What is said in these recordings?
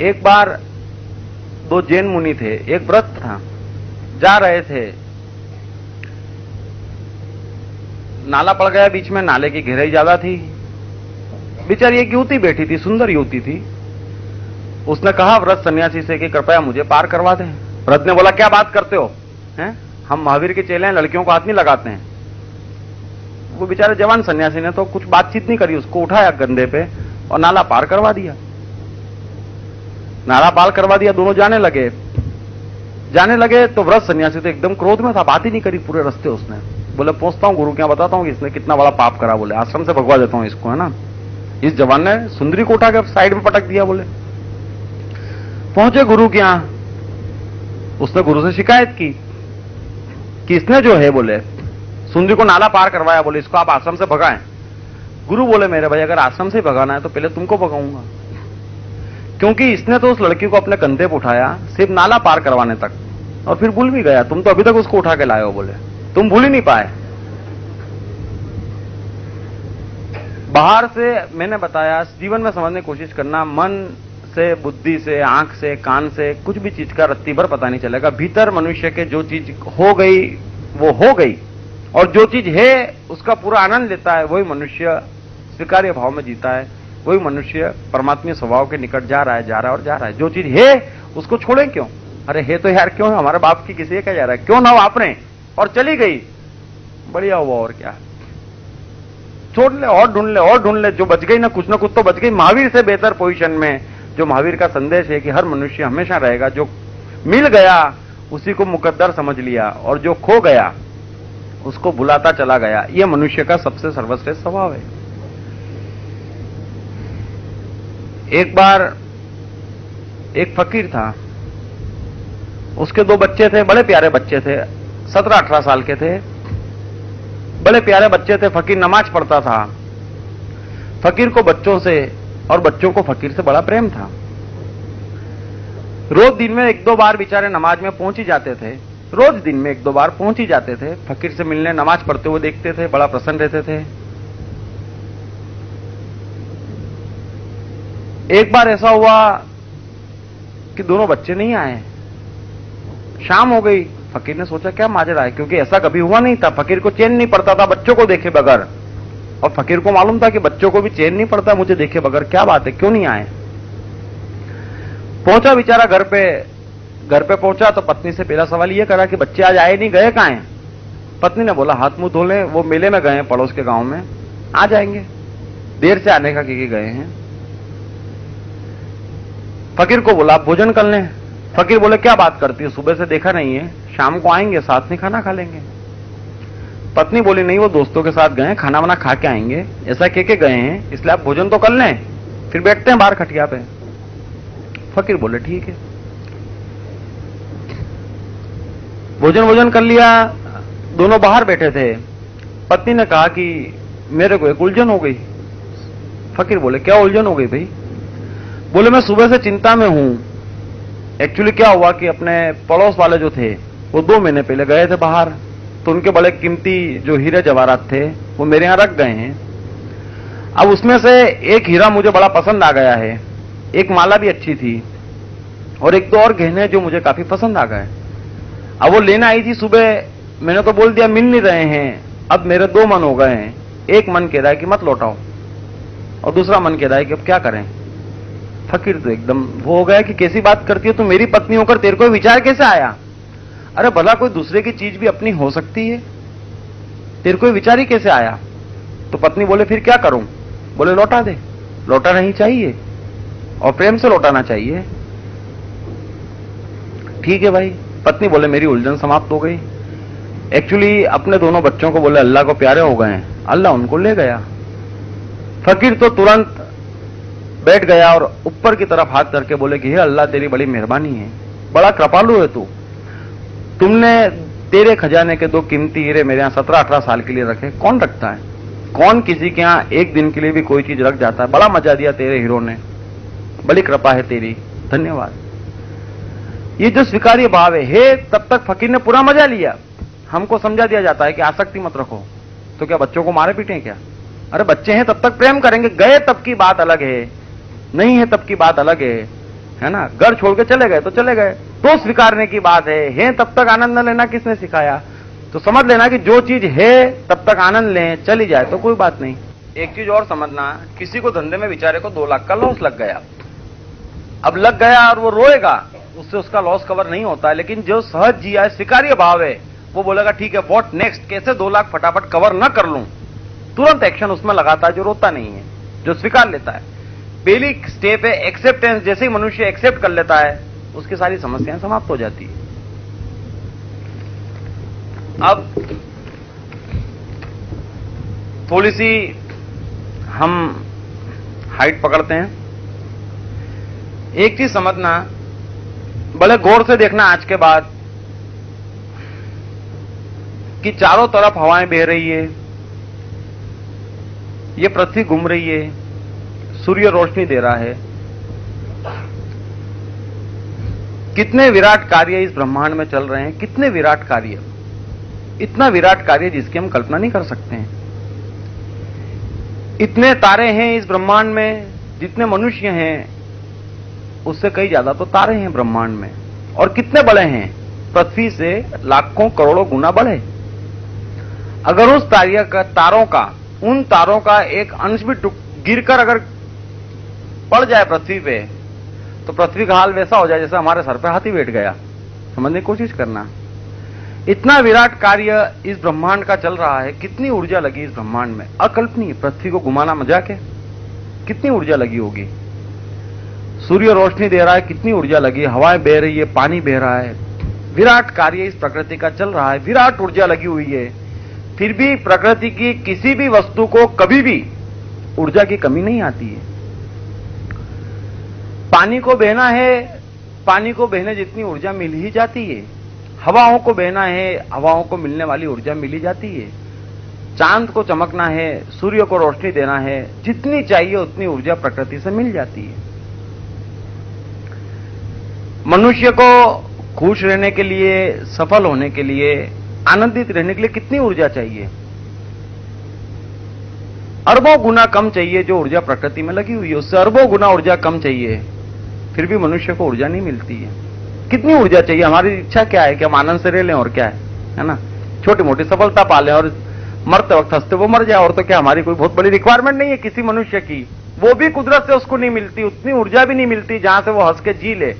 एक बार दो जैन मुनि थे, एक व्रत था, जा रहे थे, नाला पड़ गया बीच में, नाले की गहराई ज्यादा थी। बेचारी एक युवती बैठी थी, सुंदर युवती थी। उसने कहा व्रत सन्यासी से कि कृपया मुझे पार करवा दें। व्रत ने बोला क्या बात करते हो, हैं? हम महावीर के चेले हैं, लड़कियों को हाथ नहीं लगाते हैं। वो बेचारे जवान सन्यासी ने तो कुछ बातचीत नहीं करी, उसको उठाया कंधे पे और नाला पार करवा दिया। नाला पार करवा दिया, दोनों जाने लगे तो व्रत सन्यासी तो एकदम क्रोध में था, बात ही नहीं करी पूरे रास्ते। उसने बोले पहुंचता हूं गुरु के यहाँ, बताता हूं कि इसने कितना बड़ा पाप करा, बोले आश्रम से भगवा देता हूं इसको, है ना। इस जवान ने सुंदरी को उठा के साइड में पटक दिया। बोले पहुंचे गुरु के यहाँ, उसने गुरु से शिकायत की कि इसने जो है बोले सुंदरी को नाला पार करवाया, बोले इसको आप आश्रम से भगाएं। गुरु बोले मेरे भाई अगर आश्रम से भगाना है तो पहले तुमको भगाऊंगा, क्योंकि इसने तो उस लड़की को अपने कंधे पर उठाया सिर्फ नाला पार करवाने तक, और फिर भूल भी गया। तुम तो अभी तक उसको उठा के लाए हो, बोले तुम भूल ही नहीं पाए। बाहर से मैंने बताया जीवन में समझने की कोशिश करना, मन से, बुद्धि से, आंख से, कान से कुछ भी चीज का रत्ती भर पता नहीं चलेगा। भीतर मनुष्य के जो चीज हो गई वो हो गई, और जो चीज है उसका पूरा आनंद लेता है, वही मनुष्य स्वीकार्य भाव में जीता है, वही मनुष्य परमात्मीय स्वभाव के निकट जा रहा है। जो चीज है उसको छोड़े क्यों? अरे है तो यार क्यों, हमारे बाप की किसी क्या जा रहा है, क्यों ना हो आपने, और चली गई बढ़िया हुआ, और क्या, छोड़ ले और ढूंढ ले, जो बच गई ना कुछ तो बच गई। महावीर से बेहतर पोजीशन में, जो महावीर का संदेश है कि हर मनुष्य हमेशा रहेगा, जो मिल गया उसी को मुकद्दर समझ लिया, और जो खो गया उसको भुलाता चला गया। यह मनुष्य का सबसे सर्वश्रेष्ठ स्वभाव है। एक बार एक फकीर था, उसके दो बच्चे थे, बड़े प्यारे बच्चे थे, 17-18 साल के थे, बड़े प्यारे बच्चे थे। फकीर नमाज पढ़ता था। फकीर को बच्चों से और बच्चों को फकीर से बड़ा प्रेम था। रोज दिन में 1-2 बार बेचारे नमाज में पहुंच ही जाते थे, रोज दिन में 1-2 बार पहुंच ही जाते थे। फकीर से मिलने, नमाज पढ़ते हुए देखते थे, बड़ा प्रसन्न रहते थे। एक बार ऐसा हुआ कि दोनों बच्चे नहीं आए, शाम हो गई। फकीर ने सोचा क्या माजरा है, क्योंकि ऐसा कभी हुआ नहीं था, फकीर को चैन नहीं पड़ता था बच्चों को देखे बगैर, और फकीर को मालूम था कि बच्चों को भी चैन नहीं पड़ता मुझे देखे बगैर, क्या बात है, क्यों नहीं आए। पहुंचा बेचारा घर पे पहुंचा तो पत्नी से पहला सवाल यह करा कि बच्चे आज आए नहीं, गए कहां हैं? पत्नी ने बोला हाथ मुंह धो लें, वो मेले में गए हैं पड़ोस के गांव में, आ जाएंगे, देर से आने का कि गए हैं। फकीर को बोला भोजन कर लें। फकीर बोले क्या बात करती है, सुबह से देखा नहीं है, शाम को आएंगे, साथ में खाना खा लेंगे। पत्नी बोली नहीं, वो दोस्तों के साथ गए, खाना वाना खा के आएंगे, ऐसा कह के गए हैं, इसलिए आप भोजन तो कर लें, फिर बैठते हैं बाहर खटिया पे। फकीर बोले ठीक है। भोजन कर लिया, दोनों बाहर बैठे थे। पत्नी ने कहा कि मेरे को एक उलझन हो गई। फकीर बोले क्या उलझन हो गई भाई? बोले मैं सुबह से चिंता में हूं। एक्चुअली क्या हुआ कि अपने पड़ोस वाले जो थे वो 2 महीने पहले गए थे बाहर, तो उनके बड़े कीमती जो हीरे जवाहरात थे वो मेरे यहां रख गए हैं। अब उसमें से एक हीरा मुझे बड़ा पसंद आ गया है, एक माला भी अच्छी थी, और 1-2 और गहने जो मुझे काफी पसंद आ गए। अब वो लेना आई थी सुबह, मैंने तो बोल दिया मिल नहीं रहे हैं। अब मेरे 2 मन हो गए हैं, एक मन कह रहा है कि मत लौटाओ, और दूसरा मन कह रहा है कि अब क्या करें। फकीर तो एकदम वो हो गया कि कैसी बात करती है, तू मेरी पत्नी होकर तेरे को विचार कैसे आया? अरे भला कोई दूसरे की चीज भी अपनी हो सकती है, तेरे को विचार ही कैसे आया? तो पत्नी बोले फिर क्या करूं? बोले लौटा दे, लौटा नहीं चाहिए, और प्रेम से लौटाना चाहिए। ठीक है भाई। पत्नी बोले मेरी उलझन समाप्त हो गई। एक्चुअली अपने दोनों बच्चों को बोले अल्लाह को प्यारे हो गए हैं, अल्लाह उनको ले गया। फकीर तो तुरंत बैठ गया और ऊपर की तरफ हाथ करके बोले कि हे अल्लाह तेरी बड़ी मेहरबानी है, बड़ा कृपालु है तू, तुमने तेरे खजाने के 2 कीमती हीरे मेरे यहां 17-18 साल के लिए रखे। कौन रखता है? कौन किसी के यहां एक दिन के लिए भी कोई चीज रख जाता है? बड़ा मजा दिया तेरे हीरो ने, बड़ी कृपा है तेरी, धन्यवाद। ये जो स्वीकार्य भाव है, तब तक फकीर ने पूरा मजा लिया। हमको समझा दिया जाता है कि आसक्ति मत रखो, तो क्या बच्चों को मारे पीटे क्या? अरे बच्चे हैं तब तक प्रेम करेंगे, गए तब की बात अलग है। नहीं है तब की बात अलग है ना। घर छोड़ के चले गए तो चले गए, तो स्वीकारने की बात है तब तक आनंद न लेना किसने सिखाया। तो समझ लेना कि जो चीज है तब तक आनंद लें, चली जाए तो कोई बात नहीं। एक चीज और समझना, किसी को धंधे में बेचारे को 2 लाख का लॉस लग गया, अब लग गया और वो रोएगा, उससे उसका लॉस कवर नहीं होता है। लेकिन जो सहज जिया है, स्वीकार्य भाव है, वो बोलेगा ठीक है व्हाट नेक्स्ट, कैसे 2 लाख फटाफट कवर न कर लूं, तुरंत एक्शन उसमें लगाता है। जो रोता नहीं है, जो स्वीकार लेता है, पहली स्टेप है एक्सेप्टेंस। जैसे ही मनुष्य एक्सेप्ट कर लेता है, उसकी सारी समस्याएं समाप्त हो जाती है। अब थोड़ी सी हम हाइट पकड़ते हैं। एक चीज समझना, बड़े गौर से देखना आज के बाद, कि चारों तरफ हवाएं बह रही है, ये पृथ्वी घूम रही है, सूर्य रोशनी दे रहा है। कितने विराट कार्य इस ब्रह्मांड में चल रहे हैं, कितने विराट कार्य, इतना विराट कार्य जिसकी हम कल्पना नहीं कर सकते हैं। इतने तारे हैं इस ब्रह्मांड में, जितने मनुष्य हैं उससे कई ज्यादा तो तारे हैं ब्रह्मांड में। और कितने बड़े हैं, पृथ्वी से लाखों करोड़ों गुना बड़े। अगर उस उन तारों का एक अंश भी गिरकर अगर पड़ जाए पृथ्वी पे, तो पृथ्वी का हाल वैसा हो जाए जैसे हमारे सर पे हाथी बैठ गया। समझने की कोशिश करना, इतना विराट कार्य इस ब्रह्मांड का चल रहा है। कितनी ऊर्जा लगी इस ब्रह्मांड में, अकल्पनीय। पृथ्वी को घुमाना मजाक है, कितनी ऊर्जा लगी होगी। सूर्य रोशनी दे रहा है, कितनी ऊर्जा लगी, हवाएं बह रही है, पानी बह रहा है। विराट कार्य इस प्रकृति का चल रहा है, विराट ऊर्जा लगी हुई है। फिर भी प्रकृति की किसी भी वस्तु को कभी भी ऊर्जा की कमी नहीं आती है। पानी को बहना है, पानी को बहने जितनी ऊर्जा मिल ही जाती है। हवाओं को बहना है, हवाओं को मिलने वाली ऊर्जा मिल ही जाती है। चांद को चमकना है, सूर्य को रोशनी देना है, जितनी चाहिए उतनी ऊर्जा प्रकृति से मिल जाती है। मनुष्य को खुश रहने के लिए, सफल होने के लिए, आनंदित रहने के लिए कितनी ऊर्जा चाहिए, अरबों गुना कम चाहिए। जो ऊर्जा प्रकृति में लगी हुई है उससे अरबों गुना ऊर्जा कम चाहिए, फिर भी मनुष्य को ऊर्जा नहीं मिलती है। कितनी ऊर्जा चाहिए। हमारी इच्छा क्या है कि हम आनंद से रह लें, और क्या है ना, छोटी मोटी सफलता पा लें और मरते वक्त हंसते वो मर जाए। और तो क्या, हमारी कोई बहुत बड़ी रिक्वायरमेंट नहीं है किसी मनुष्य की। वो भी कुदरत से उसको नहीं मिलती, उतनी ऊर्जा भी नहीं मिलती जहां से वो हंस के जी ले,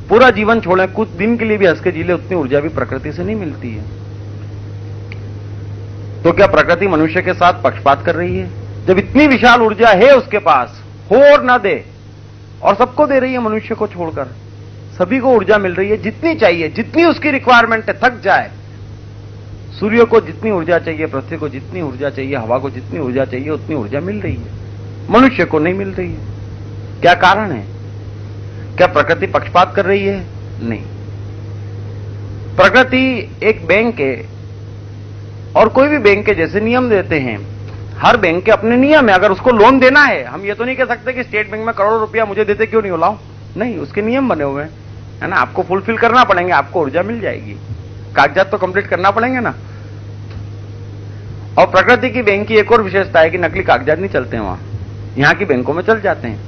पूरा जीवन छोड़े, कुछ दिन के लिए भी हंस के जी ले, उतनी ऊर्जा भी प्रकृति से नहीं मिलती है। तो क्या प्रकृति मनुष्य के साथ पक्षपात कर रही है? जब इतनी विशाल ऊर्जा है उसके पास, हो और ना दे, और सबको दे रही है मनुष्य को छोड़कर, सभी को ऊर्जा मिल रही है जितनी चाहिए, जितनी उसकी रिक्वायरमेंट है, थक जाए। सूर्य को जितनी ऊर्जा चाहिए, पृथ्वी को जितनी ऊर्जा चाहिए, हवा को जितनी ऊर्जा चाहिए, उतनी ऊर्जा मिल रही है, मनुष्य को नहीं मिल रही है। क्या कारण है? क्या प्रकृति पक्षपात कर रही है? नहीं। प्रकृति एक बैंक है, और कोई भी बैंक के जैसे नियम देते हैं। हर बैंक के अपने नियम है। अगर उसको लोन देना है, हम ये तो नहीं कह सकते कि स्टेट बैंक में करोड़ों रुपया मुझे देते क्यों नहीं हो, लाओ, नहीं, उसके नियम बने हुए हैं, है ना। आपको फुलफिल करना पड़ेंगे, आपको ऊर्जा मिल जाएगी, कागजात तो कंप्लीट करना पड़ेंगे ना। और प्रकृति की बैंक की एक और विशेषता है कि नकली कागजात नहीं चलते हैं वहां, यहां की बैंकों में चल जाते हैं,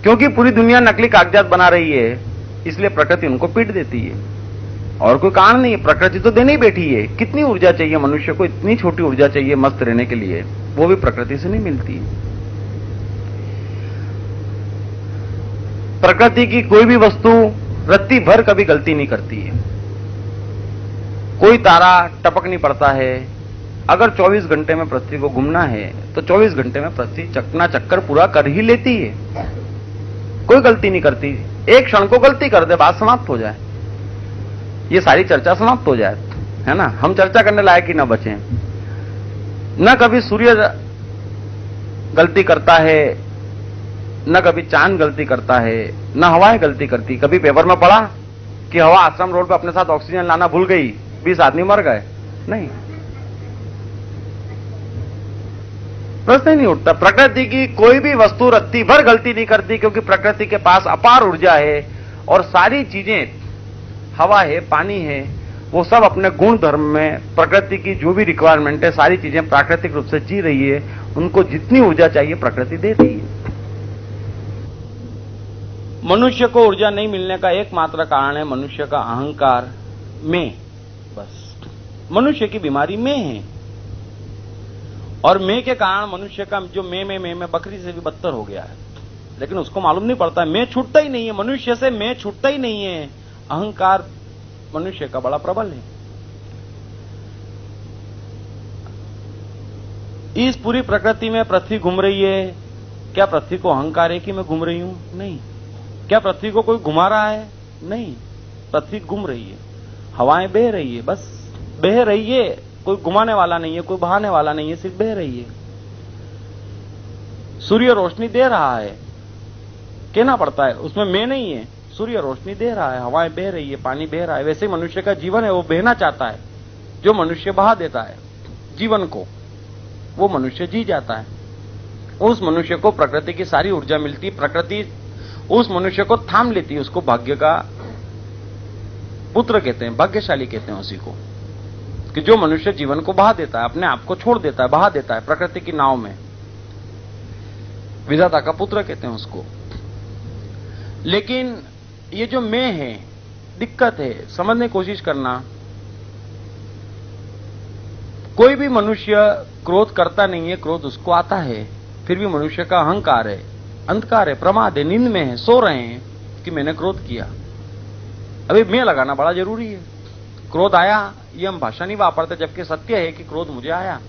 क्योंकि पूरी दुनिया नकली कागजात बना रही है, इसलिए प्रकृति उनको पीट देती है, और कोई कारण नहीं है। प्रकृति तो देने ही बैठी है। कितनी ऊर्जा चाहिए मनुष्य को, इतनी छोटी ऊर्जा चाहिए मस्त रहने के लिए, वो भी प्रकृति से नहीं मिलती है। प्रकृति की कोई भी वस्तु रत्ती भर कभी गलती नहीं करती है। कोई तारा टपक नहीं पड़ता है। अगर 24 घंटे में पृथ्वी को घूमना है तो 24 घंटे में पृथ्वी चकना चक्कर पूरा कर ही लेती है, कोई गलती नहीं करती। एक क्षण को गलती कर दे, बात समाप्त हो जाए, ये सारी चर्चा समाप्त हो जाए, है ना। हम चर्चा करने लायक ही ना बचे। न कभी सूर्य गलती करता है, न कभी चांद गलती करता है, न हवाएं गलती करती। कभी पेपर में पढ़ा कि हवा आश्रम रोड पर अपने साथ ऑक्सीजन लाना भूल गई, 20 आदमी मर गए? नहीं, प्रश्न ही नहीं उठता। प्रकृति की कोई भी वस्तु रत्ती भर गलती नहीं करती, क्योंकि प्रकृति के पास अपार ऊर्जा है, और सारी चीजें, हवा है, पानी है, वो सब अपने गुण धर्म में प्रकृति की जो भी रिक्वायरमेंट है, सारी चीजें प्राकृतिक रूप से जी रही है। उनको जितनी ऊर्जा चाहिए प्रकृति दे रही है। मनुष्य को ऊर्जा नहीं मिलने का एकमात्र कारण है मनुष्य का अहंकार, मैं। बस मनुष्य की बीमारी मैं है, और मैं के कारण मनुष्य का जो मैं बकरी से भी बदतर हो गया है। लेकिन उसको मालूम नहीं पड़ता, मैं छूटता ही नहीं है मनुष्य से, मैं छूटता ही नहीं है। अहंकार मनुष्य का बड़ा प्रबल है। इस पूरी प्रकृति में पृथ्वी घूम रही है। क्या पृथ्वी को अहंकार है कि मैं घूम रही हूं? नहीं। क्या पृथ्वी को कोई घुमा रहा है? नहीं। पृथ्वी घूम रही है, हवाएं बह रही है, बस बह रही है। कोई घुमाने वाला नहीं है, कोई बहाने वाला नहीं है, सिर्फ बह रही है। सूर्य रोशनी दे रहा है, कहना पड़ता है, उसमें मैं नहीं है। सूर्य रोशनी दे रहा है, हवाएं बह रही है, पानी बह रहा है। वैसे मनुष्य का जीवन है, वो बहना चाहता है। जो मनुष्य बहा देता है जीवन को, वो मनुष्य जी जाता है। उस मनुष्य को प्रकृति की सारी ऊर्जा मिलती, प्रकृति उस मनुष्य को थाम लेती है। उसको भाग्य का पुत्र कहते हैं, भाग्यशाली कहते हैं उसी को, कि जो मनुष्य जीवन को बहा देता है, अपने आप को छोड़ देता है, बहा देता है प्रकृति की नाव में। विधाता का पुत्र कहते हैं उसको। लेकिन ये जो मैं है, दिक्कत है, समझने की कोशिश करना। कोई भी मनुष्य क्रोध करता नहीं है, क्रोध उसको आता है, फिर भी मनुष्य का अहंकार है, अंधकार है, प्रमाद है, नींद में है, सो रहे हैं कि मैंने क्रोध किया। अभी मैं लगाना बड़ा जरूरी है। क्रोध आया, ये हम भाषा नहीं वापरते, जबकि सत्य है कि क्रोध मुझे आया।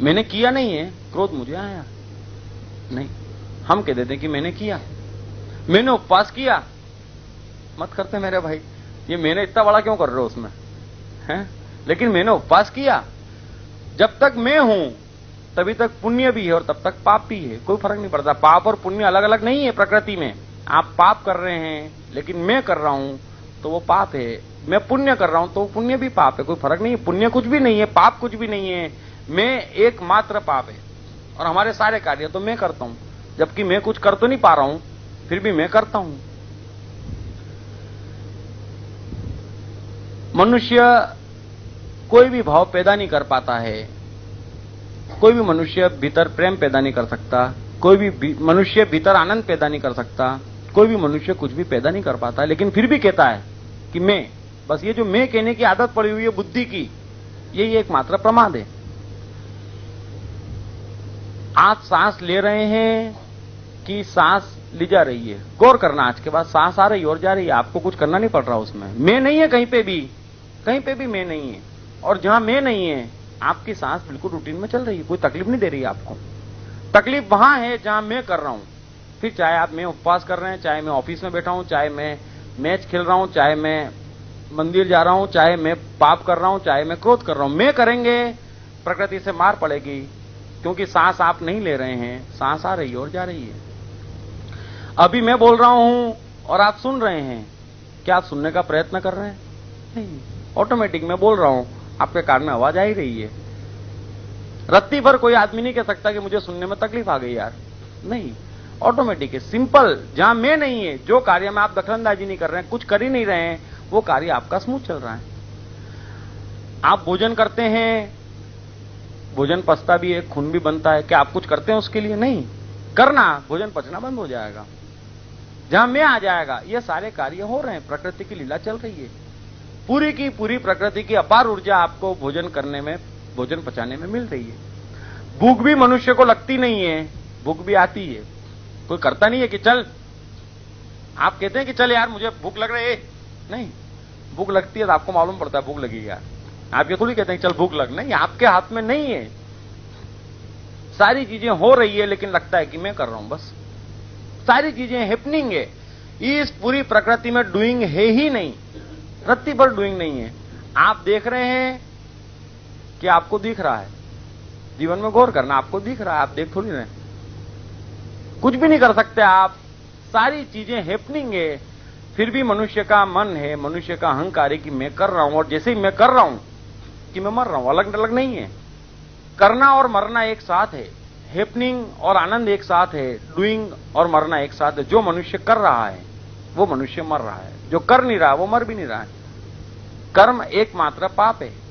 मैंने किया नहीं है, क्रोध मुझे आया। नहीं, हम कह देते कि मैंने किया, मैंने उपवास किया। मत करते मेरे भाई, ये मैंने इतना बड़ा क्यों कर रहे हो उसमें, हैं? लेकिन मैंने उपवास किया। जब तक मैं हूं तभी तक पुण्य भी है और तब तक पाप भी है। कोई फर्क नहीं पड़ता। पाप और पुण्य अलग अलग नहीं है प्रकृति में। आप पाप कर रहे हैं, लेकिन मैं कर रहा हूं तो वो पाप है। मैं पुण्य कर रहा हूं तो पुण्य भी पाप है। कोई फर्क नहीं है। पुण्य कुछ भी नहीं है, पाप कुछ भी नहीं है। मैं एकमात्र पाप है, और हमारे सारे कार्य तो मैं करता हूं। जबकि मैं कुछ कर तो नहीं पा रहा हूं, फिर भी मैं करता हूं। मनुष्य कोई भी भाव पैदा नहीं कर पाता है। कोई भी मनुष्य भीतर प्रेम पैदा नहीं कर सकता। कोई भी मनुष्य भीतर आनंद पैदा नहीं कर सकता। कोई भी मनुष्य कुछ भी पैदा नहीं कर पाता, लेकिन फिर भी कहता है कि मैं। बस ये जो मैं कहने की आदत पड़ी हुई है बुद्धि की, यही एकमात्र प्रमाद है। आप सांस ले रहे हैं कि सांस ली जा रही है, गौर करना। आज के बाद सांस आ रही है और जा रही है, आपको कुछ करना नहीं पड़ रहा उसमें। मैं नहीं है कहीं पे भी, कहीं पे भी मैं नहीं है। और जहां मैं नहीं है, आपकी सांस बिल्कुल रूटीन में चल रही है, कोई तकलीफ नहीं दे रही है आपको। तकलीफ वहां है जहां मैं कर रहा हूं। फिर चाहे आप मैं उपवास कर रहे हैं, चाहे मैं ऑफिस में बैठा हूं, चाहे मैं मैच खेल रहा हूं, चाहे मैं मंदिर जा रहा हूं, चाहे मैं पाप कर रहा हूं, चाहे मैं क्रोध कर रहा हूं, मैं करेंगे प्रकृति से मार पड़ेगी। क्योंकि सांस आप नहीं ले रहे हैं, सांस आ रही है और जा रही है। अभी मैं बोल रहा हूं और आप सुन रहे हैं, क्या आप सुनने का प्रयत्न कर रहे हैं? नहीं, ऑटोमेटिक मैं बोल रहा हूं, आपके कान में आवाज आ ही रही है। रत्ती भर कोई आदमी नहीं कह सकता कि मुझे सुनने में तकलीफ आ गई यार, नहीं, ऑटोमेटिक है, सिंपल। जहां मैं नहीं है, जो कार्य में आप दखलंदाजी नहीं कर रहे हैं, कुछ कर ही नहीं रहे हैं, वो कार्य आपका स्मूथ चल रहा है। आप भोजन करते हैं, भोजन पचता भी है, खून भी बनता है, क्या आप कुछ करते हैं उसके लिए? नहीं करना, भोजन पचना बंद हो जाएगा। जहां मैं आ जाएगा, ये सारे कार्य हो रहे हैं, प्रकृति की लीला चल रही है। पूरी की पूरी प्रकृति की अपार ऊर्जा आपको भोजन करने में, भोजन पचाने में मिल रही है। भूख भी मनुष्य को लगती नहीं है, भूख भी आती है। कोई करता नहीं है कि चल, आप कहते हैं कि चल यार मुझे भूख लग रही है, नहीं, भूख लगती है तो आपको मालूम पड़ता है भूख लगी यार। आप ये थोड़ी कहते हैं चल भूख लग, नहीं, आपके हाथ में नहीं है। सारी चीजें हो रही है, लेकिन लगता है कि मैं कर रहा हूं। बस सारी चीजें हैपनिंग है। इस पूरी प्रकृति में डूइंग है ही नहीं, रत्ती पर डूइंग नहीं है। आप देख रहे हैं कि आपको दिख रहा है। जीवन में गौर करना, आपको दिख रहा है, आप देख थोड़ी रहे। कुछ भी नहीं कर सकते आप, सारी चीजें हैपनिंग है। फिर भी मनुष्य का मन है, मनुष्य का अहंकार है कि मैं कर रहा हूं, और जैसे ही मैं कर रहा हूं कि मैं मर रहा हूं। अलग अलग नहीं है। करना और मरना एक साथ है, हैपनिंग और आनंद एक साथ है, डूइंग और मरना एक साथ है। जो मनुष्य कर रहा है वो मनुष्य मर रहा है, जो कर नहीं रहा वो मर भी नहीं रहा है। कर्म एकमात्र पाप है।